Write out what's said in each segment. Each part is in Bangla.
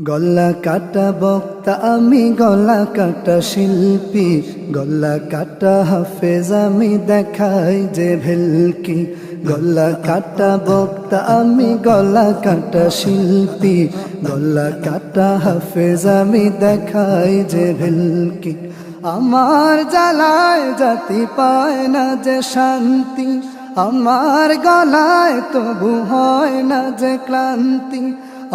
গলা কাটা বক্তা আমি, গলা কাটা শিল্পী, গলা কাটা হাফেজ আমি, দেখাই যে ভেলকি। গলা কাটা বক্তা আমি, গলা কাটা শিল্পী, গলা কাটা হাফেজ আমি, দেখাই যে ভেলকি। আমার জ্বালায় জাতি পায় না যে শান্তি, আমার গলায় তবু হয় না যে ক্লান্তি।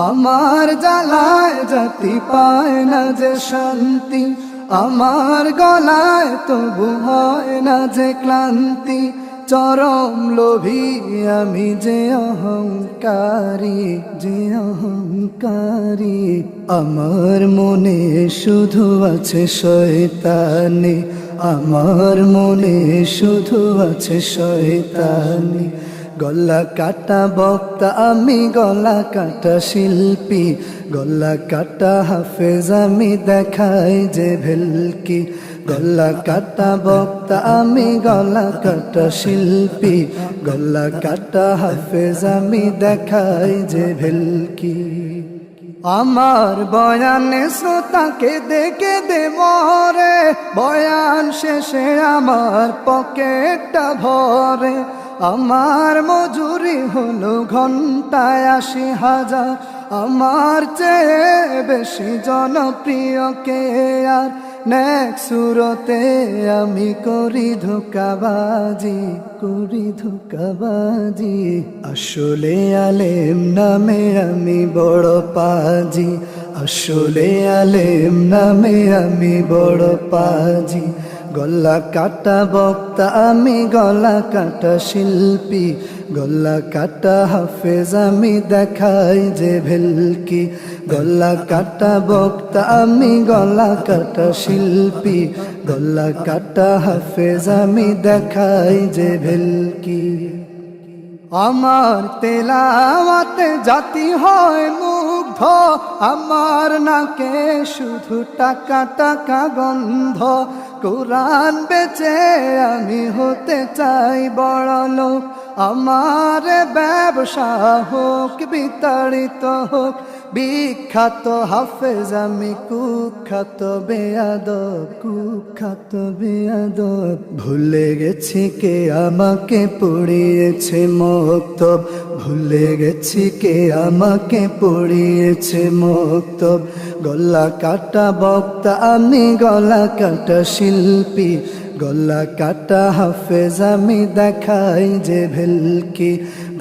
আমার জ্বালায় জাতি পায় না যে শান্তি, আমার গলায় তবু হয় না যে ক্লান্তি। চরম লোভী আমি যে অহংকারী, যে অহংকারী। আমার মনে শুধু আছে শয়তানি, আমার মনে শুধু আছে শয়তানি। গলা কাটা বক্তা আমি, গলা কাটা শিল্পী, গলা কাটা হাফেজ আমি, দেখাই যে ভেলকি। গলা কাটা বক্তা আমি, গলা কাটা শিল্পী, গলা কাটা হাফেজ আমি, দেখাই যে ভেলকি। আমার বয়ানে শ্রোতাকে দেখে দে মরে, বয়ান শেষে আমার পকেটটা ভরে। আমার মজুরি হলো ঘন্টায় ৮০,০০০, আমার চেয়ে বেশি জনপ্রিয় কে আর। নেক সুরতে আমি করি ধোঁকাবাজি, করি ধোঁকাবাজি। আসলে আলেম নামে আমি বড় পাজি, আসলে আলেম নামে আমি বড় পাজি। গলা কাটা বক্তা আমি, গলা কাটা শিল্পী, গলা কাটা হাফেজ আমি, দেখাই যে ভেলকি। গলা কাটা বক্তা আমি, গলা কাটা শিল্পী, গলা কাটা হাফেজ আমি, দেখাই যে ভেলকি। আমার তেলাওয়াতে জাতি হয় মুগ্ধ, আমার নাকে শুধু টাকা টাকা গন্ধ। কোরআন বেচে আমি হতে চাই বড় লোক, আমার ব্যবসা হোক বিতাড়িত হোক। বিখ্যাত হাফেজ আমি, কুখ্যাত বেয়াদব, কুখ্যাত বেয়াদব। ভুলে গেছি কে আমাকে পড়িয়েছে মক্তব, ভুলে গেছি কে আমাকে পড়িয়েছে মক্তব। গলা কাটা বক্তা আমি, গলা কাটা শিল্পী, গলা কাটা হাফেজ আমি, দেখাই যে ভেলকি।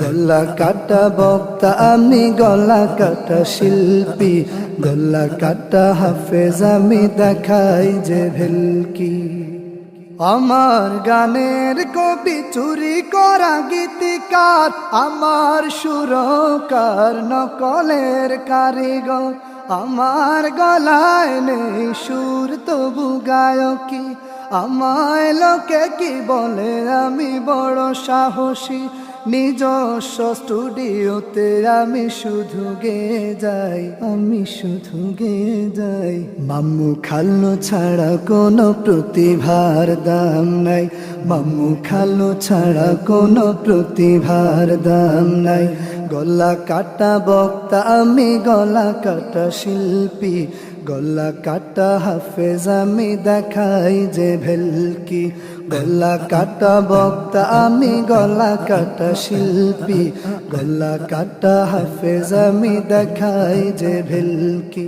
গলা কাটা বক্তা আমি, গলা কাটা শিল্পী, গলা কাটা হাফেজ আমি, দেখাই যে ভেলকি। আমার গানের কবি চুরি করা গীতিকার, আমার সুরকার নকলের কারিগর। আমার গলায় নেই সুর তবু গায়কি, আমায় লোকে কি বলে আমি বড় সাহসী। নিজস্ব স্টুডিওতে আমি শুধু গেয়ে যাই, আমি শুধু গেয়ে যাই। মাম্মু খালু ছাড়া কোনো প্রতিভার দাম নাই, মাম্মু খালু ছাড়া কোনো প্রতিভার দাম নাই। গলা কাটা বক্তা আমি, গলা কাটা শিল্পী, গলা কাটা হাফেজ আমি, দেখাই যে ভেলকি। গলা কাটা বক্তা আমি, গলা কাটা শিল্পী, গলা কাটা হাফেজ আমি, দেখাই যে ভেলকি।